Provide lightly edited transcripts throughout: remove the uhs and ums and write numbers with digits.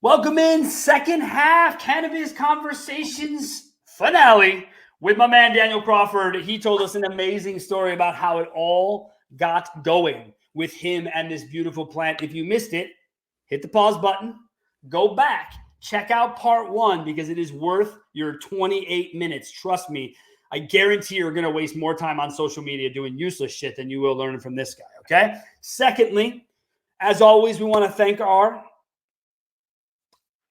Welcome in, second half Cannabis Conversations finale with my man Daniel Crawford. He told us an amazing story about how it all got going with him and this beautiful plant. If you missed it, hit the pause button, go back, check out part one because it is worth your 28 minutes. Trust me, I guarantee you're going to waste more time on social media doing useless shit than you will learning from this guy, okay? Secondly, as always, we want to thank our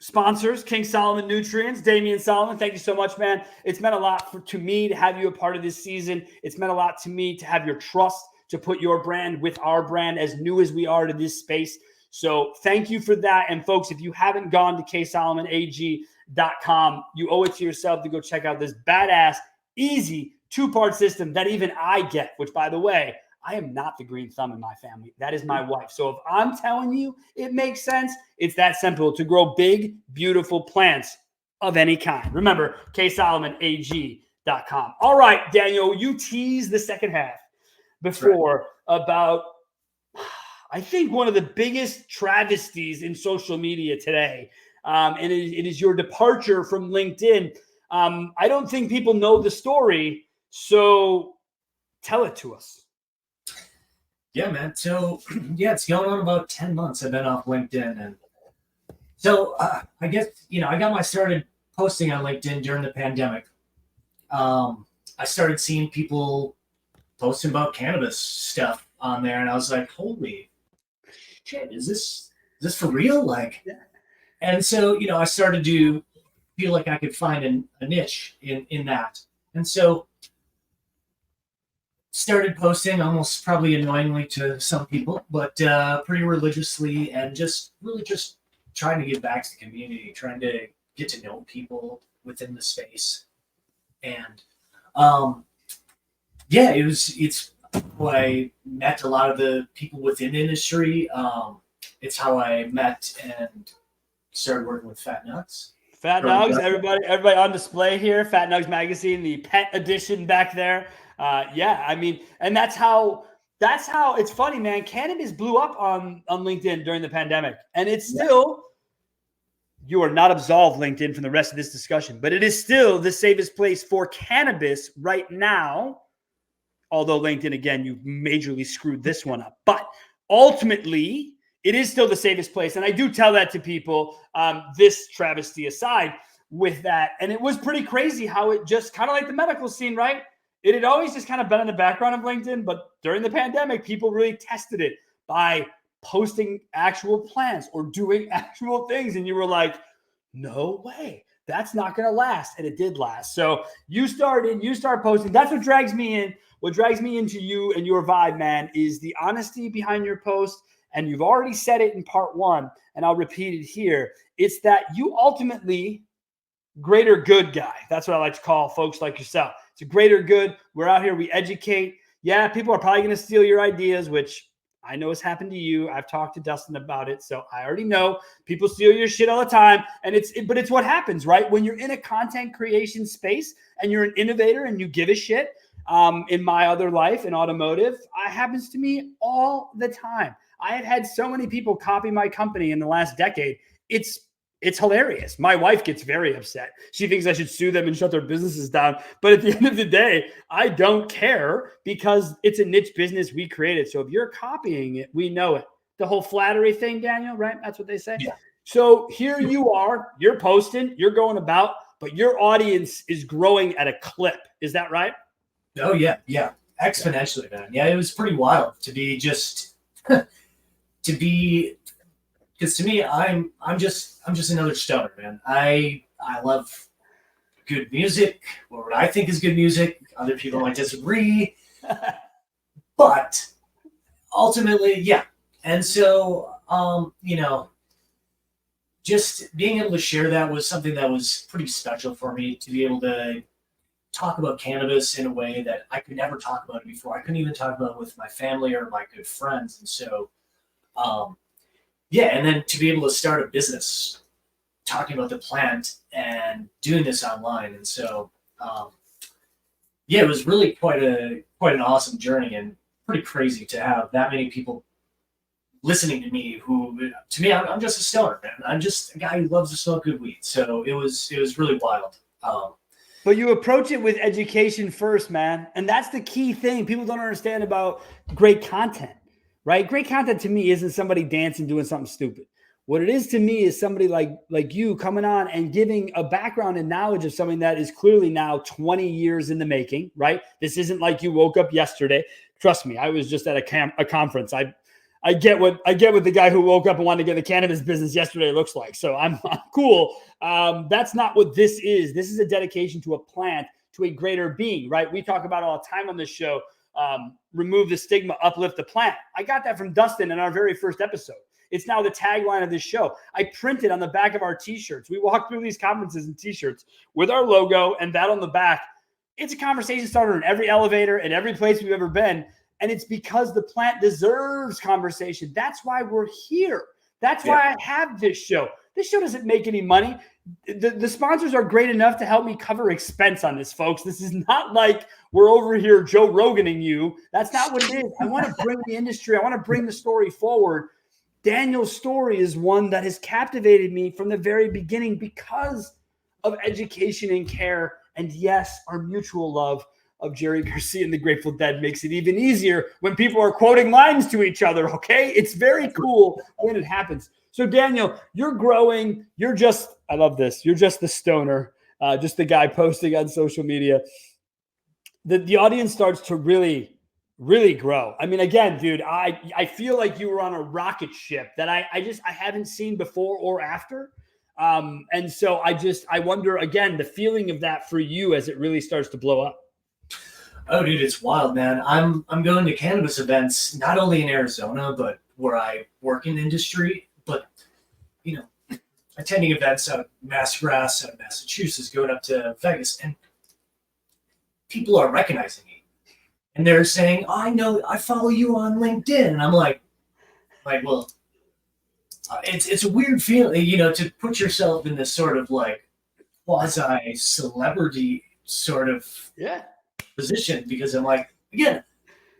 sponsors, King Solomon Nutrients, Damian Solomon. Thank you so much, man. It's meant a lot to me to have you a part of this season. It's meant a lot to me to have your trust, to put your brand with our brand as new as we are to this space. So thank you for that. And folks, if you haven't gone to ksolomonag.com, you owe it to yourself to go check out this badass, easy two-part system that even I get, which by the way, I am not the green thumb in my family. That is my wife. So if I'm telling you it makes sense, it's that simple to grow big, beautiful plants of any kind. Remember, ksolomonag.com. All right, Daniel, you teased the second half before about, I think, one of the biggest travesties in social media today. And it is your departure from LinkedIn. I don't think people know the story, so tell it to us. Yeah, man. So, it's going on about 10 months I've been off LinkedIn. And so I guess, I got my started posting on LinkedIn during the pandemic. I started seeing people posting about cannabis stuff on there. And I was like, holy shit, is this for real? And so, I started to feel like I could find a niche in that. And so started posting almost probably annoyingly to some people, but pretty religiously and just trying to give back to the community, trying to get to know people within the space. And it's how I met a lot of the people within the industry. It's how I met and started working with Fat Nugs. Fat Nugs, everybody on display here. Fat Nugs magazine, the pet edition back there. And that's how it's funny, man. Cannabis blew up on LinkedIn during the pandemic, and it's still, you are not absolved, LinkedIn, from the rest of this discussion, but it is still the safest place for cannabis right now. Although LinkedIn, again, you majorly screwed this one up, but ultimately it is still the safest place. And I do tell that to people, this travesty aside with that. And it was pretty crazy how it just kind of like the medical scene, right? It had always just kind of been in the background of LinkedIn, but during the pandemic, people really tested it by posting actual plans or doing actual things. And you were like, no way, that's not going to last. And it did last. So you start posting. That's what drags me in. What drags me into you and your vibe, man, is the honesty behind your post. And you've already said it in part one, and I'll repeat it here. It's that you ultimately greater good guy. That's what I like to call folks like yourself. It's a greater good. We're out here. We educate. Yeah, people are probably going to steal your ideas, which I know has happened to you. I've talked to Dustin about it, so I already know people steal your shit all the time. And but it's what happens, right? When you're in a content creation space and you're an innovator and you give a shit. In my other life in automotive, it happens to me all the time. I had so many people copy my company in the last decade. It's hilarious. My wife gets very upset. She thinks I should sue them and shut their businesses down. But at the end of the day, I don't care because it's a niche business we created. So if you're copying it, we know it. The whole flattery thing, Daniel, right? That's what they say. Yeah. So here you are, you're posting, you're going about, but your audience is growing at a clip. Is that right? Oh, yeah. Yeah. Exponentially, man. Yeah, it was pretty wild to be just because to me, I'm just another stoner, man. I love good music, or what I think is good music. Other people might disagree, but ultimately, yeah. And so, just being able to share that was something that was pretty special for me, to be able to talk about cannabis in a way that I could never talk about it before. I couldn't even talk about it with my family or my good friends. And so, and then to be able to start a business talking about the plant and doing this online. And so, it was really quite an awesome journey and pretty crazy to have that many people listening to me, who to me, I'm just a stoner, man. I'm just a guy who loves to smoke good weed. So it was really wild. But you approach it with education first, man. And that's the key thing people don't understand about great content, right? Great content to me isn't somebody dancing, doing something stupid. What it is to me is somebody like you coming on and giving a background and knowledge of something that is clearly now 20 years in the making, right? This isn't like you woke up yesterday. Trust me, I was just at a conference. I get what the guy who woke up and wanted to get the cannabis business yesterday looks like. So I'm cool. That's not what this is. This is a dedication to a plant, to a greater being, right? We talk about all the time on this show, remove the stigma, uplift the plant. I got that from Dustin in our very first episode. It's now the tagline of this show. I printed on the back of our t-shirts. We walk through these conferences in t-shirts with our logo and that on the back. It's a conversation starter in every elevator, in every place we've ever been. And it's because the plant deserves conversation. That's why we're here. That's why I have this show. This show doesn't make any money. The sponsors are great enough to help me cover expense on this, folks. This is not like we're over here Joe Roganing you. That's not what it is. I want to bring the industry. I want to bring the story forward. Daniel's story is one that has captivated me from the very beginning because of education and care. And yes, our mutual love of Jerry Garcia and the Grateful Dead makes it even easier when people are quoting lines to each other, okay? It's very cool when it happens. So Daniel, you're growing. I love this. You're just the stoner, just the guy posting on social media. The audience starts to really grow. I mean, again, dude, I feel like you were on a rocket ship that I haven't seen before or after. And so I wonder, again, the feeling of that for you as it really starts to blow up. Oh, dude, it's wild, man. I'm going to cannabis events, not only in Arizona, but where I work in the industry, but, attending events out of Massgrass, out of Massachusetts, going up to Vegas, and people are recognizing me. And they're saying, oh, I know, I follow you on LinkedIn. And I'm like, well, it's a weird feeling, to put yourself in this sort of like quasi-celebrity sort of position, because I'm like, again,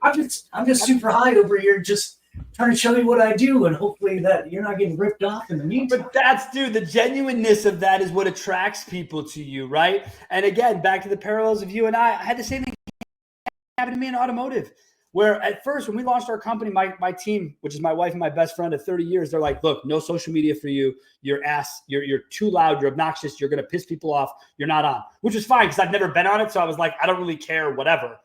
I'm just super high over here, just trying to show you what I do, and hopefully that you're not getting ripped off in the meantime. But the genuineness of that is what attracts people to you, right? And again, back to the parallels of you and I had the same thing happen to me in automotive, where at first when we launched our company, my team, which is my wife and my best friend of 30 years, they're like, look, no social media for you. You're too loud. You're obnoxious. You're going to piss people off. You're not on, which was fine because I've never been on it. So I was like, I don't really care, whatever.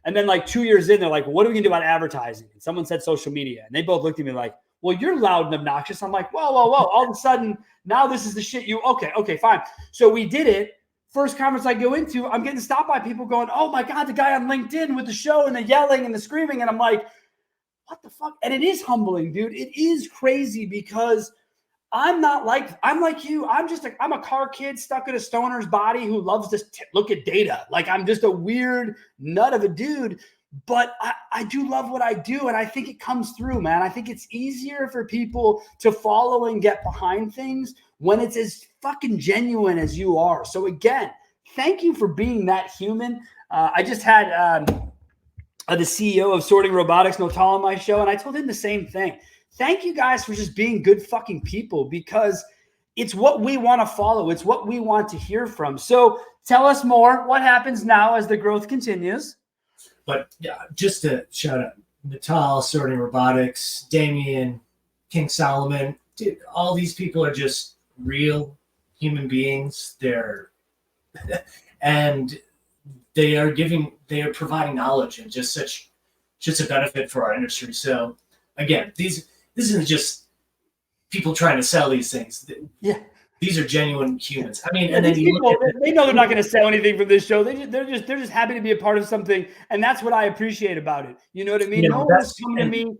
And then like 2 years in, they're like, what are we going to do about advertising? And someone said social media. And they both looked at me like, well, you're loud and obnoxious. I'm like, whoa. All of a sudden, now this is the shit okay, fine. So we did it. First conference I go into, I'm getting stopped by people going, oh my God, the guy on LinkedIn with the show and the yelling and the screaming. And I'm like, what the fuck? And it is humbling, dude. It is crazy because I'm like you. I'm a car kid stuck in a stoner's body who loves to look at data. Like I'm just a weird nut of a dude, but I do love what I do. And I think it comes through, man. I think it's easier for people to follow and get behind things when it's as fucking genuine as you are. So again, thank you for being that human. I just had the CEO of Sorting Robotics, Notal, on my show, and I told him the same thing. Thank you guys for just being good fucking people, because it's what we want to follow. It's what we want to hear from. So tell us more. What happens now as the growth continues? But just to shout out Natal, Sorting Robotics, Damien, King Solomon, dude, all these people are just real human beings. And they are providing knowledge and just a benefit for our industry. So again, this isn't just people trying to sell these things. Yeah. These are genuine humans. I mean, and then they know they're not going to sell anything from this show. They're just happy to be a part of something, and that's what I appreciate about it. You know what I mean? No one's coming to me.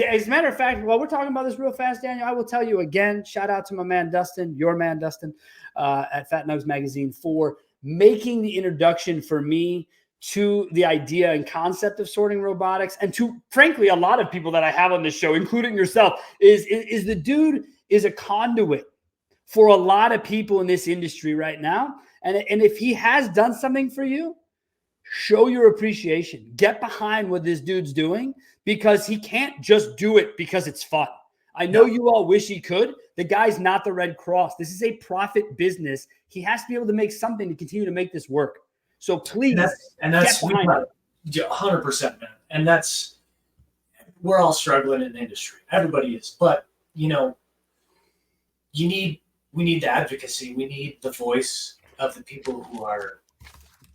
As a matter of fact, while we're talking about this real fast, Daniel, I will tell you again, shout out to my man Dustin, your man Dustin, at Fat Nugs Magazine for making the introduction for me to the idea and concept of sorting robotics, and to, frankly, a lot of people that I have on this show, including yourself, is the dude is a conduit for a lot of people in this industry right now. And if he has done something for you, show your appreciation. Get behind what this dude's doing, because he can't just do it because it's fun. I know you all wish he could. The guy's not the Red Cross. This is a profit business. He has to be able to make something to continue to make this work. So please, that's get behind it. 100%, man. And we're all struggling in the industry. Everybody is. But, we need the advocacy. We need the voice of the people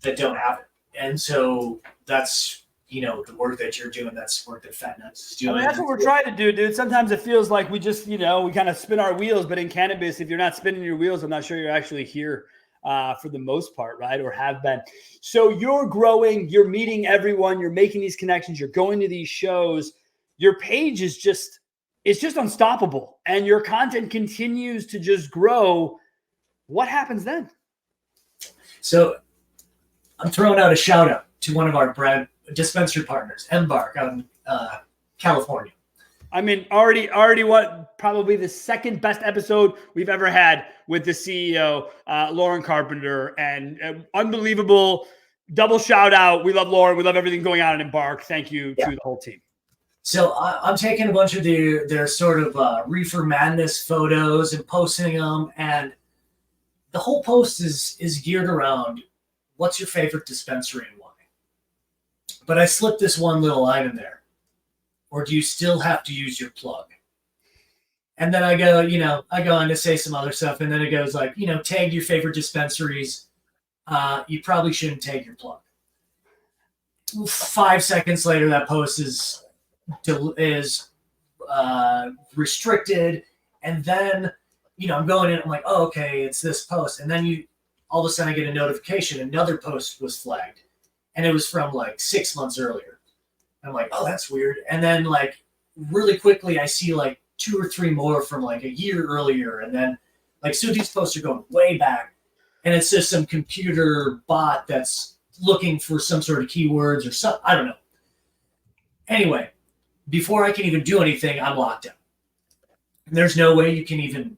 that don't have it. And so that's, the work that you're doing, that's work that Fat Nuts is doing. That's what we're trying to do, dude. Sometimes it feels like we just, we kind of spin our wheels, but in cannabis, if you're not spinning your wheels, I'm not sure you're actually here for the most part, right? Or have been. So you're growing, you're meeting everyone, you're making these connections, you're going to these shows. Your page is just unstoppable, and your content continues to just grow. What happens then? So I'm throwing out a shout out to one of our brand dispensary partners, Embark, out in California. I mean, already what probably the second best episode we've ever had with the CEO, Lauren Carpenter, and unbelievable double shout out. We love Lauren. We love everything going on at Embark. Thank you to the whole team. So I'm taking a bunch of their sort of reefer madness photos and posting them, and the whole post is geared around what's your favorite dispensary and why. But I slipped this one little line in there. Or do you still have to use your plug? And then I go on to say some other stuff, and then it goes like, tag your favorite dispensaries. You probably shouldn't tag your plug. 5 seconds later, that post is restricted, and then I'm going in. I'm like, oh, okay, it's this post, and then all of a sudden I get a notification. Another post was flagged, and it was from like 6 months earlier. I'm like, oh, that's weird. And then like really quickly, I see like 2 or 3 more from like a year earlier, and then like so these posts are going way back, and it's just some computer bot that's looking for some sort of keywords or something. I don't know. Anyway, before I can even do anything, I'm locked out. And there's no way you can even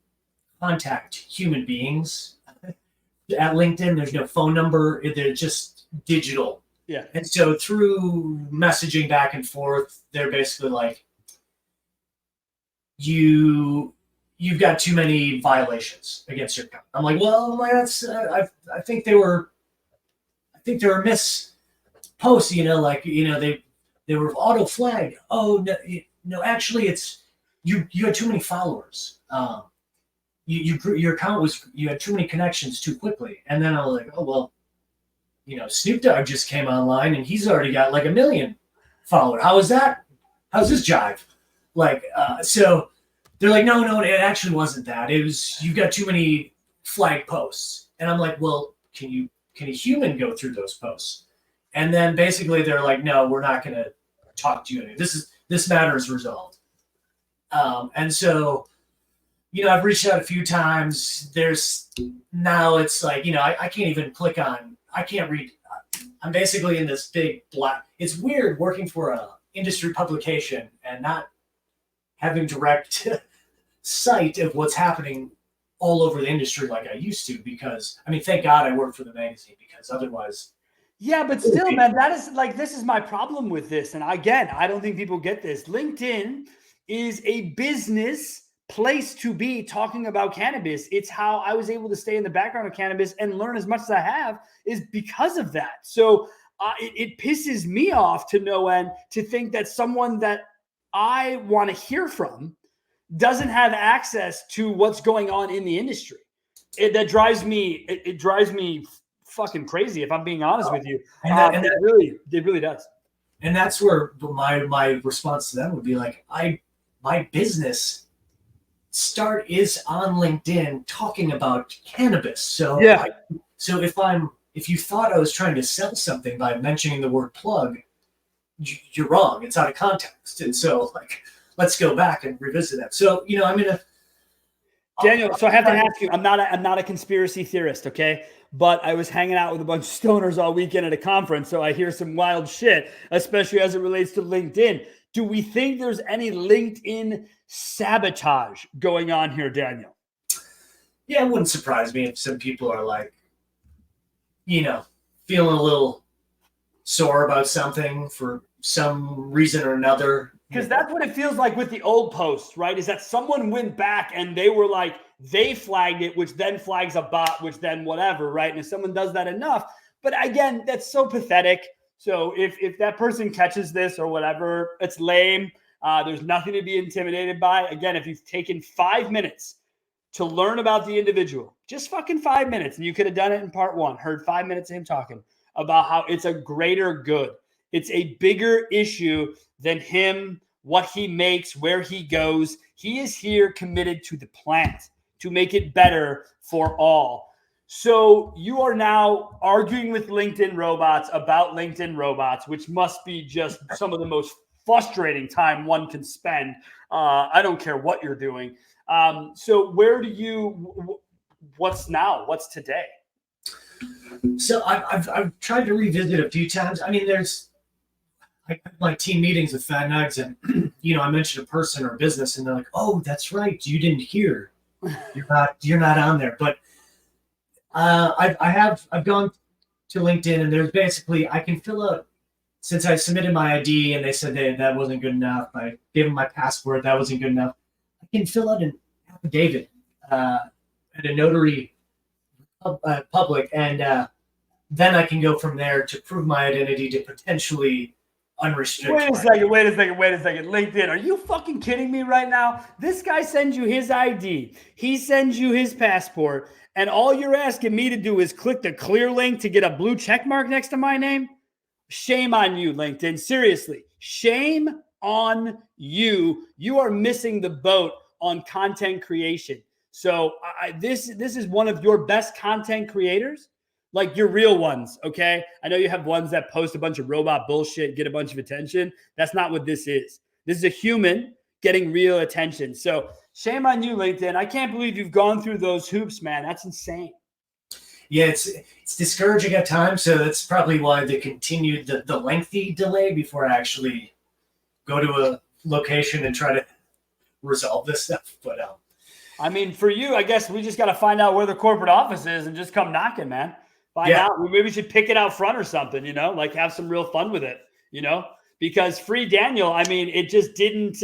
contact human beings at LinkedIn. There's no phone number. They're just digital. Yeah. And so through messaging back and forth, they're basically like, you've got too many violations against your account. I'm like, well, that's I think they were miss posts, they were auto flagged. Oh no, actually it's you had too many followers. Your account you had too many connections too quickly. And then I was like, oh well, Snoop Dogg just came online and he's already got like 1 million followers. How is that? How's this jive? So they're like, no, it actually wasn't that. It was you've got too many flagged posts. And I'm like, well, can a human go through those posts? And then basically they're like, no, we're not going to talk to you anymore. This matter is resolved. And so, I've reached out a few times. Now it's like, I can't even click on. I can't read. I'm basically in this big black. It's weird working for a industry publication and not having direct sight of what's happening all over the industry like I used to, because thank God I work for the magazine, because otherwise. Yeah, but still, man, this is my problem with this. And again, I don't think people get this. LinkedIn is a business place to be talking about cannabis. It's how I was able to stay in the background of cannabis and learn as much as I have, is because of that. So it pisses me off to no end to think that someone that I want to hear from doesn't have access to what's going on in the industry. It drives me fucking crazy, if I'm being honest with you. It really does. And that's where my response to them would be like, my business start is on LinkedIn talking about cannabis. So yeah. So if you thought I was trying to sell something by mentioning the word plug, you're wrong. It's out of context. And so let's go back and revisit that. So, Daniel, so I have to ask you, I'm not a conspiracy theorist, okay? But I was hanging out with a bunch of stoners all weekend at a conference, so I hear some wild shit, especially as it relates to LinkedIn. Do we think there's any LinkedIn sabotage going on here, Daniel? Yeah, it wouldn't surprise me if some people are like, feeling a little sore about something for some reason or another. Because that's what it feels like with the old posts, right? Is that someone went back and they were like, they flagged it, which then flags a bot, which then whatever, right? And if someone does that enough, but again, that's so pathetic. So if that person catches this or whatever, it's lame. There's nothing to be intimidated by. Again, if you've taken 5 minutes to learn about the individual, just fucking 5 minutes, and you could have done it in part 1, heard 5 minutes of him talking about how it's a greater good. It's a bigger issue than him, what he makes, where he goes. He is here committed to the planet to make it better for all. So you are now arguing with LinkedIn robots about LinkedIn robots, which must be just some of the most frustrating time one can spend. I don't care what you're doing. So where do you, what's now? What's today? So I've tried to revisit a few times. I mean, I have my team meetings with Fat Nugs, and I mentioned a person or a business, and they're like, "Oh, that's right, you didn't hear. You're not on there." But I've gone to LinkedIn, and there's basically I can fill out, since I submitted my ID and they said that wasn't good enough. I gave them my passport, that wasn't good enough. I can fill out an affidavit at a notary public, and then I can go from there to prove my identity to potentially unrestricted. Wait a second. LinkedIn, are you fucking kidding me right now? This guy sends you his ID. He sends you his passport. And all you're asking me to do is click the clear link to get a blue check mark next to my name? Shame on you, LinkedIn. Seriously, shame on you. You are missing the boat on content creation. So this is one of your best content creators, like your real ones, okay? I know you have ones that post a bunch of robot bullshit, get a bunch of attention. That's not what this is. This is a human getting real attention. So shame on you, LinkedIn. I can't believe you've gone through those hoops, man. That's insane. Yeah, it's discouraging at times. So that's probably why they continued the lengthy delay before I actually go to a location and try to resolve this stuff. But I mean, for you, I guess we just got to find out where the corporate office is and just come knocking, man. Find out. Maybe we should pick it out front or something, like have some real fun with it, because Free Daniel, I mean, it just didn't,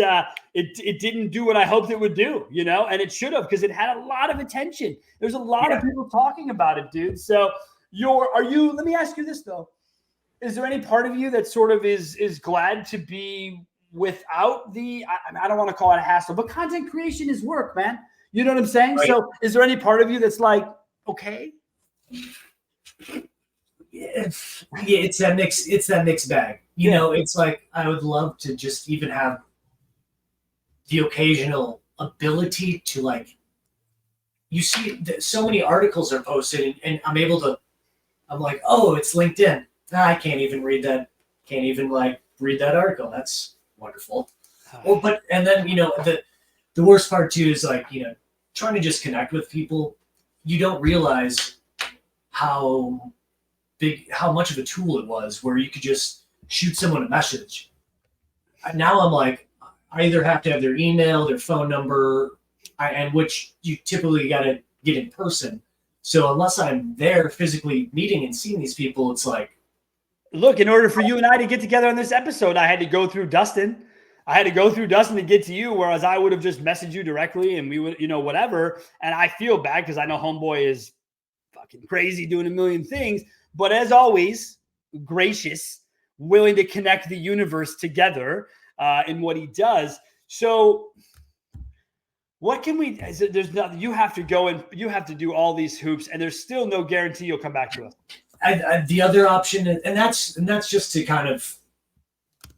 it didn't do what I hoped it would do, and it should have, because it had a lot of attention. There's a lot of people talking about it, dude. So let me ask you this though. Is there any part of you that sort of is glad to be without I don't want to call it a hassle, but content creation is work, man. You know what I'm saying? Right. So is there any part of you that's like, okay? It's that mixed bag. It's like I would love to just even have the occasional ability to, like, you see so many articles are posted and I'm like, oh, it's LinkedIn. I can't even read that. Can't even read that article. That's wonderful. Well, and then, the worst part too is trying to just connect with people. You don't realize how much of a tool it was, where you could just shoot someone a message. And now I'm like, I either have to have their email, their phone number, and which you typically got to get in person. So unless I'm there physically meeting and seeing these people, it's like, look, in order for you and I to get together on this episode, I had to go through Dustin. To get to you, whereas I would have just messaged you directly and we would, whatever. And I feel bad because I know homeboy is fucking crazy doing a million things, but as always, gracious, willing to connect the universe together in what he does. So what can we, there's nothing, you have to go and you have to do all these hoops and there's still no guarantee you'll come back to us. The other option, and that's just to kind of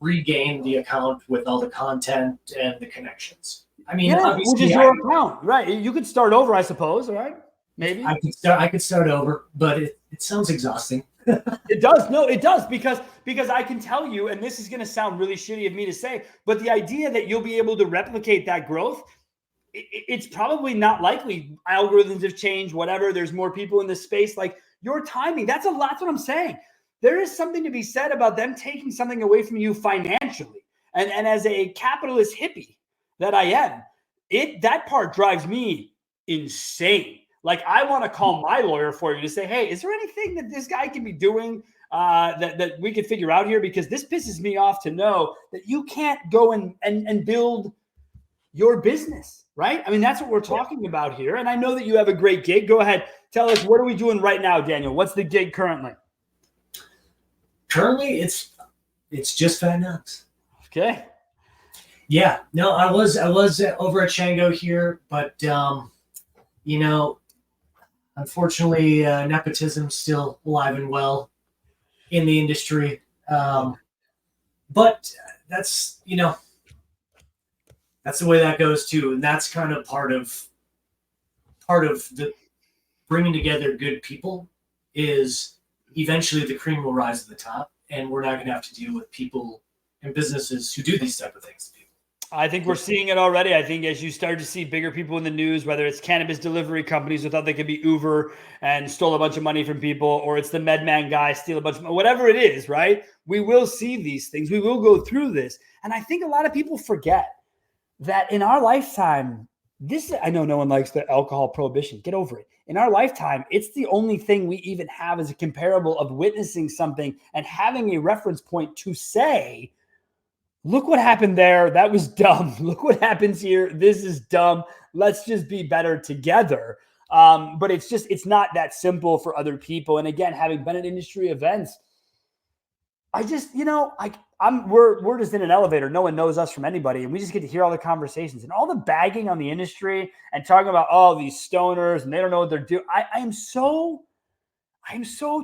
regain the account with all the content and the connections. I mean, obviously, which is your account, right? You could start over, I suppose, right? Maybe I could start over, but it sounds exhausting. It does. No, it does, because I can tell you, and this is going to sound really shitty of me to say, but the idea that you'll be able to replicate that growth, it's probably not likely. Algorithms have changed, whatever. There's more people in this space. Like your timing, that's what I'm saying. There is something to be said about them taking something away from you financially. And as a capitalist hippie that I am, that part drives me insane. Like I want to call my lawyer for you to say, hey, is there anything that this guy can be doing that we could figure out here? Because this pisses me off to know that you can't go and build your business, right? I mean, that's what we're talking about here. And I know that you have a great gig. Go ahead. Tell us, what are we doing right now, Daniel? What's the gig currently? Currently, it's just Fat Nugs. Okay. Yeah. No, I was over at Shango here, but you know, unfortunately, nepotism's still alive and well in the industry. But that's, you know, that's the way that goes too. And that's kind of part of the bringing together good people is eventually the cream will rise to the top, and we're not going to have to deal with people and businesses who do these type of things to people. I think we're seeing it already. I think as you start to see bigger people in the news, whether it's cannabis delivery companies who thought they could be Uber and stole a bunch of money from people, or it's the MedMan guy steal a bunch of money, whatever it is, right? We will see these things. We will go through this. And I think a lot of people forget that in our lifetime, I know no one likes the alcohol prohibition. Get over it. In our lifetime, it's the only thing we even have as a comparable of witnessing something and having a reference point to say, look what happened there. That was dumb. Look what happens here. This is dumb. Let's just be better together. But it's not that simple for other people. And again, having been at industry events, we're just in an elevator. No one knows us from anybody. And we just get to hear all the conversations and all the bagging on the industry and talking about, oh, these stoners and they don't know what they're doing. I am so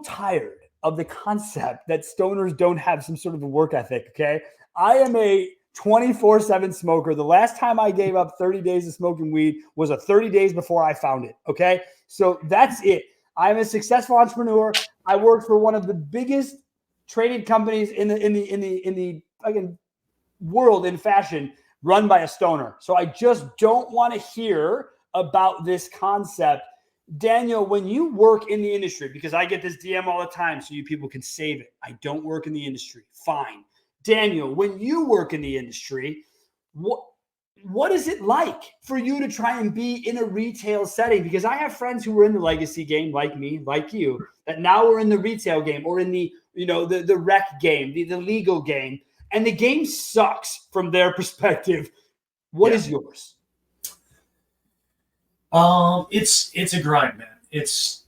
tired of the concept that stoners don't have some sort of a work ethic. Okay. I am a 24/7 smoker. The last time I gave up 30 days of smoking weed was 30 days before I found it. Okay. So that's it. I'm a successful entrepreneur. I work for one of the biggest traded companies in the fucking world in fashion, run by a stoner. So I just don't want to hear about this concept. Daniel, when you work in the industry, because I get this DM all the time, so you people can save it. I don't work in the industry. Fine. Daniel, when you work in the industry, what is it like for you to try and be in a retail setting? Because I have friends who were in the legacy game, like me, like you, that now are in the retail game or in the rec game, the legal game, and the game sucks from their perspective. What is yours? It's a grind, man. It's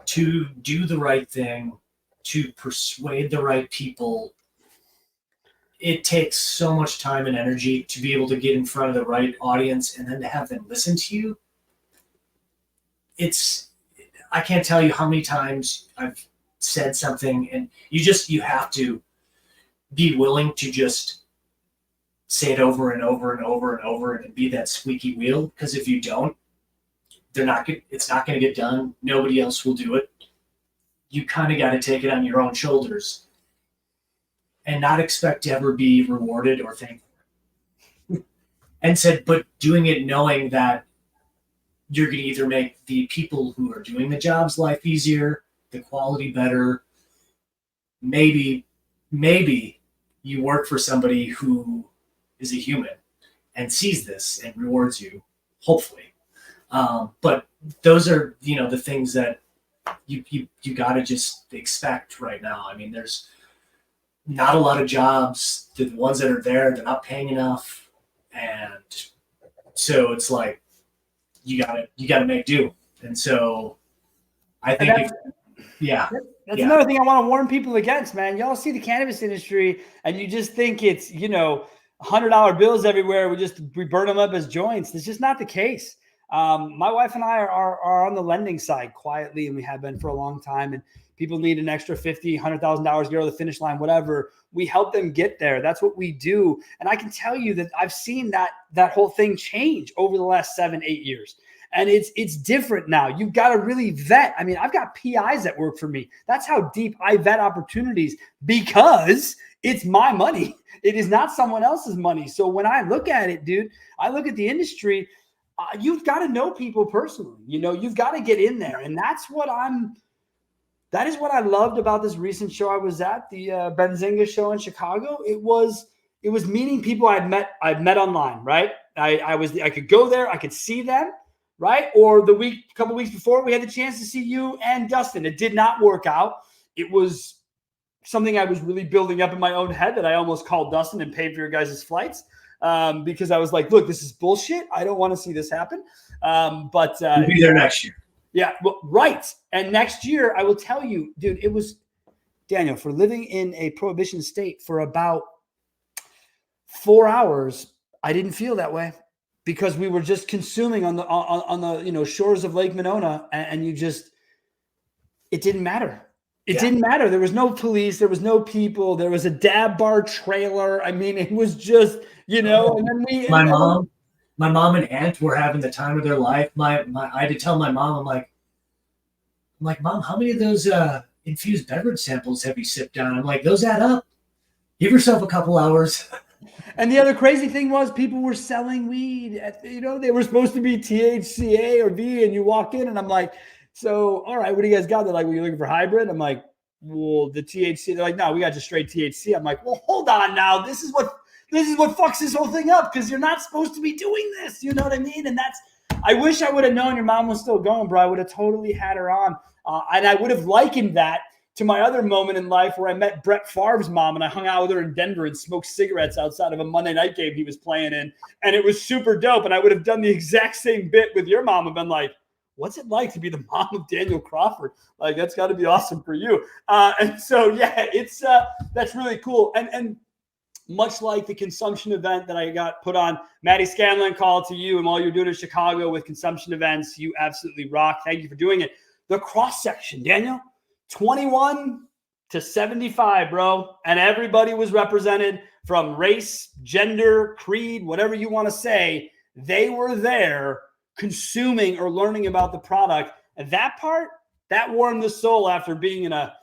to do the right thing, to persuade the right people. It takes so much time and energy to be able to get in front of the right audience and then to have them listen to you. I can't tell you how many times I've said something and you have to be willing to just say it over and over and over and over and be that squeaky wheel. Because if you don't, it's not going to get done. Nobody else will do it. You kind of got to take it on your own shoulders and not expect to ever be rewarded or thanked. But doing it knowing that you're going to either make the people who are doing the job's life easier, the quality better. Maybe you work for somebody who is a human and sees this and rewards you, hopefully. But those are, the things that you got to just expect right now. I mean, there's not a lot of jobs. The ones that are there, they're not paying enough. And so it's like, you gotta make do. And so I think, that's another thing I want to warn people against, man. Y'all see the cannabis industry and you just think it's, $100 bills everywhere. We burn them up as joints. That's just not the case. My wife and I are on the lending side quietly, and we have been for a long time. And people need an extra $50,000, $100,000 to get over the finish line, whatever. We help them get there. That's what we do. And I can tell you that I've seen that whole thing change over the last 7-8 years. And it's different now. You've got to really vet. I mean, I've got PIs that work for me. That's how deep I vet opportunities, because it's my money. It is not someone else's money. So when I look at it, dude, I look at the industry. You've got to know people personally. You've got to get in there. And that is what I loved about this recent show I was at, the Benzinga show in Chicago. It was meeting people I'd met online, right? I could go there, I could see them, right? Or the couple weeks before, we had the chance to see you and Dustin. It did not work out. It was something I was really building up in my own head that I almost called Dustin and paid for your guys' flights because I was like, look, this is bullshit. I don't want to see this happen. But we'll be there next year. Yeah, well, right. And next year, I will tell you, dude, it was, Daniel, for living in a prohibition state for about 4 hours, I didn't feel that way because we were just consuming on the shores of Lake Monona, and you just, it didn't matter. It didn't matter. There was no police. There was no people. There was a dab bar trailer. I mean, it was just, and then my mom and aunt were having the time of their life. I had to tell my mom, I'm like, Mom, how many of those infused beverage samples have you sipped on? I'm like, those add up. Give yourself a couple hours. And the other crazy thing was people were selling weed. They were supposed to be THCA or V, and you walk in, and I'm like, so, all right, what do you guys got? They're like, well, you're looking for hybrid? I'm like, well, the THC. They're like, no, we got just straight THC. I'm like, well, hold on now. This is what fucks this whole thing up because you're not supposed to be doing this. You know what I mean? And I wish I would have known your mom was still going, bro. I would have totally had her on. And I would have likened that to my other moment in life where I met Brett Favre's mom and I hung out with her in Denver and smoked cigarettes outside of a Monday night game he was playing in. And it was super dope. And I would have done the exact same bit with your mom and been like, what's it like to be the mom of Daniel Crawford? Like, that's got to be awesome for you. And so, yeah, it's that's really cool. And much like the consumption event that I got put on, Maddie Scanlon, call to you and all you're doing in Chicago with consumption events, you absolutely rock. Thank you for doing it. The cross section, Daniel, 21 to 75, bro. And everybody was represented from race, gender, creed, whatever you want to say. They were there consuming or learning about the product. And that part, that warmed the soul after being in a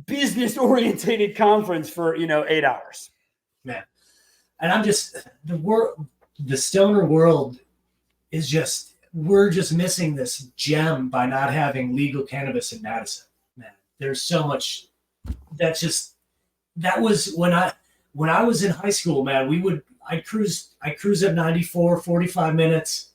business-orientated conference for, 8 hours. Man. And I'm just, the stoner world is just, we're just missing this gem by not having legal cannabis in Madison. Man, there's so much. That was when I was in high school, man. I'd cruise at 94, 45 minutes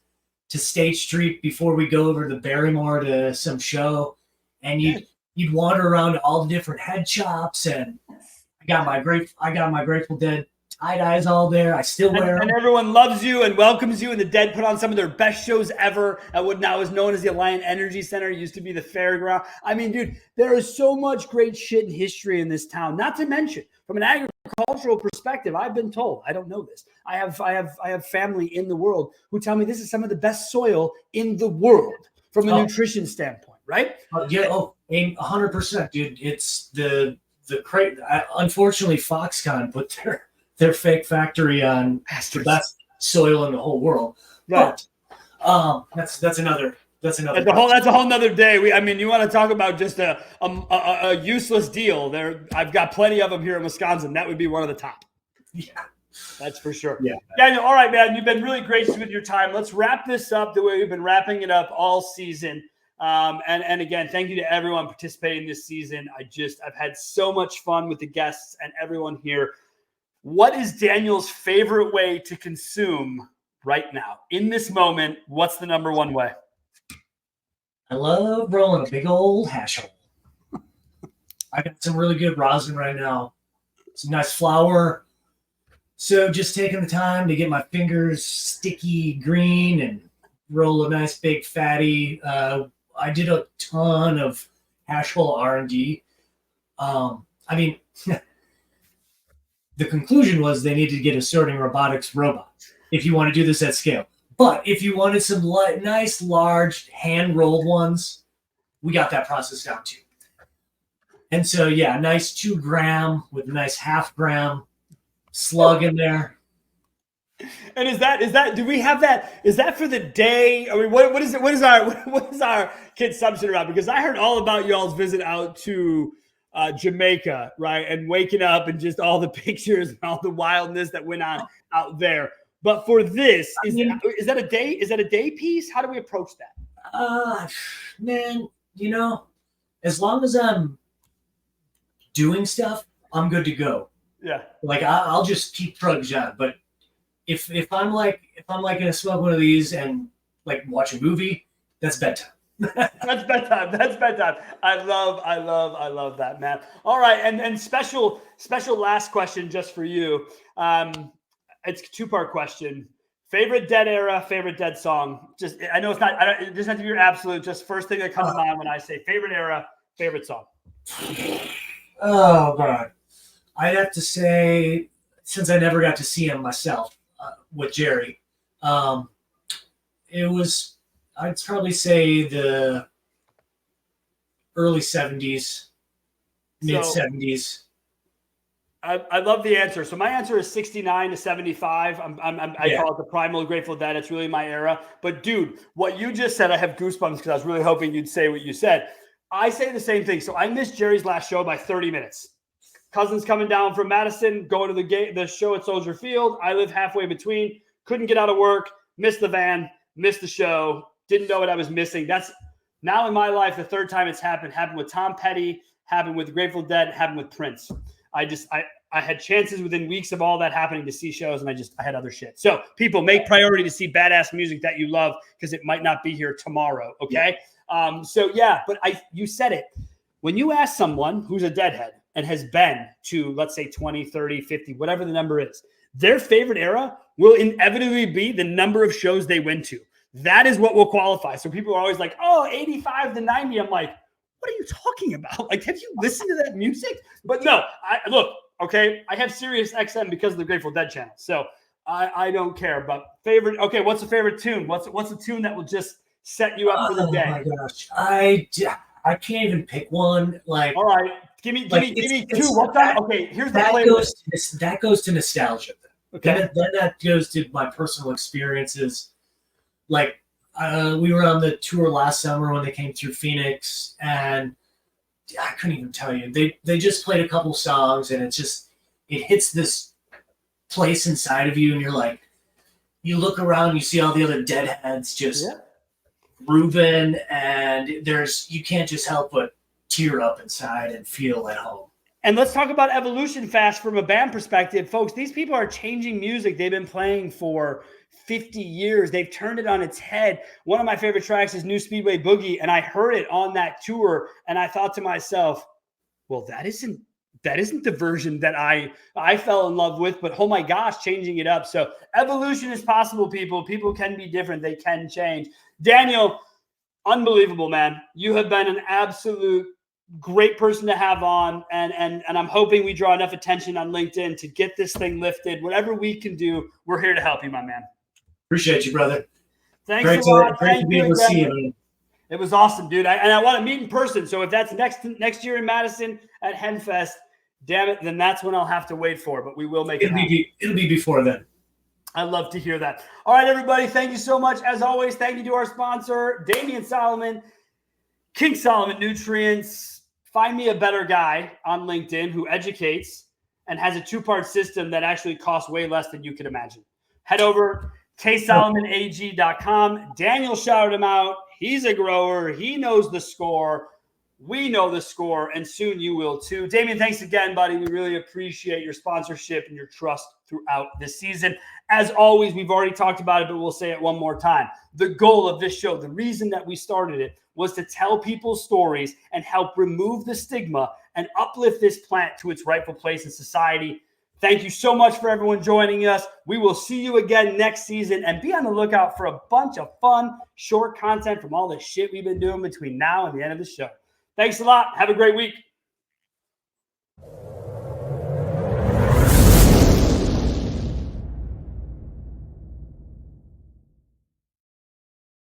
to State Street before we go over to Barrymore to some show, and you'd wander around all the different head shops, and I got my Grateful Dead tie-dyes all there. I still wear them. And everyone loves you and welcomes you, and the Dead put on some of their best shows ever at what now is known as the Alliant Energy Center. It used to be the fairground. I mean, dude, there is so much great shit and history in this town. Not to mention, from an agricultural perspective, I've been told, I don't know this, I have family in the world who tell me this is some of the best soil in the world from a nutrition standpoint, right? 100%, dude. It's the unfortunately, Foxconn put their fake factory on the best soil in the whole world. Right. But that's another. That's a whole nother day. You want to talk about just a useless deal? I've got plenty of them here in Wisconsin. That would be one of the top. Yeah, that's for sure. Yeah, Daniel. All right, man. You've been really gracious with your time. Let's wrap this up the way we've been wrapping it up all season. And again, thank you to everyone participating this season. I've had so much fun with the guests and everyone here. What is Daniel's favorite way to consume right now in this moment? What's the number one way? I love rolling a big old hash hole. I got some really good rosin right now. Some nice flour. So just taking the time to get my fingers sticky green and roll a nice big fatty. I did a ton of hash hole R&D. The conclusion was they needed to get a sorting robotics robot if you want to do this at scale. But if you wanted some nice, large, hand-rolled ones, we got that process down too. And so, yeah, nice 2 gram with a nice 1/2 gram slug in there. And is that? Do we have that? Is that for the day? I mean, what is it? What is our consumption around? Because I heard all about y'all's visit out to Jamaica, right? And waking up and just all the pictures and all the wildness that went on out there. But for this, is that a day? Is that a day piece? How do we approach that? Man, as long as I'm doing stuff, I'm good to go. Yeah. Like I'll just keep trudging on. But if I'm gonna smoke one of these and like watch a movie, that's bedtime. That's bedtime. That's bedtime. I love that, man. All right, and special last question just for you. It's a two-part question. Favorite Dead era, favorite Dead song. Just I know it's not. It doesn't have to be your absolute. Just first thing that comes to mind when I say favorite era, favorite song. Oh God, I'd have to say, since I never got to see him myself with Jerry, it was. I'd probably say the early 70s, mid 70s. I love the answer. So my answer is 69 to 75. I call it the primal Grateful Dead. It's really my era. But dude, what you just said, I have goosebumps because I was really hoping you'd say what you said. I say the same thing. So I missed Jerry's last show by 30 minutes. Cousins coming down from Madison, going to the show at Soldier Field. I live halfway between. Couldn't get out of work. Missed the van. Missed the show. Didn't know what I was missing. That's now in my life, the third time it's happened. Happened with Tom Petty, happened with Grateful Dead, happened with Prince. I had chances within weeks of all that happening to see shows, and I had other shit. So people, make priority to see badass music that you love because it might not be here tomorrow, okay? Yeah. But you said it. When you ask someone who's a Deadhead and has been to, let's say, 20, 30, 50, whatever the number is, their favorite era will inevitably be the number of shows they went to. That is what will qualify. So people are always like, 85 to 90. I'm like, what are you talking about? Like, have you listened to that music? But no, look, okay, I have Sirius XM because of the Grateful Dead channel. So I don't care. But favorite, okay, what's a favorite tune? What's a tune that will just set you up for the day? Oh my gosh. I can't even pick one. Like, all right, give me two. What's that? Okay, here's the playlist. That goes to nostalgia. Okay. Then that goes to my personal experiences. Like, we were on the tour last summer when they came through Phoenix, and I couldn't even tell you. They just played a couple songs, and it hits this place inside of you, and you're like, you look around, you see all the other Deadheads just grooving, and you can't just help but tear up inside and feel at home. And let's talk about evolution fast from a band perspective. Folks, these people are changing music they've been playing for 50 years. They've turned it on its head. One of my favorite tracks is New Speedway Boogie, and I heard it on that tour, and I thought to myself, well, that isn't the version that I fell in love with, but oh my gosh, changing it up. So evolution is possible, people. People can be different. They can change. Daniel, unbelievable, man. You have been an absolute great person to have on, and I'm hoping we draw enough attention on LinkedIn to get this thing lifted. Whatever we can do, we're here to help you, my man. Appreciate you, brother. Thanks a lot. Great to be able to see you, man. It was awesome, dude. I want to meet in person. So if that's next year in Madison at Henfest, damn it, then that's when I'll have to wait for. But we will make it happen. It'll be before then. I'd love to hear that. All right, everybody. Thank you so much. As always, thank you to our sponsor, Damian Solomon, King Solomon Nutrients. Find me a better guy on LinkedIn who educates and has a two-part system that actually costs way less than you could imagine. Head over ksolomonag.com. Daniel shouted him out. He's a grower. He knows the score. We know the score, and soon you will too. Damian, thanks again, buddy. We really appreciate your sponsorship and your trust throughout this season. As always, we've already talked about it, but we'll say it one more time. The goal of this show, the reason that we started it, was to tell people's stories and help remove the stigma and uplift this plant to its rightful place in society. Thank you so much for everyone joining us. We will see you again next season, and be on the lookout for a bunch of fun, short content from all the shit we've been doing between now and the end of the show. Thanks a lot. Have a great week.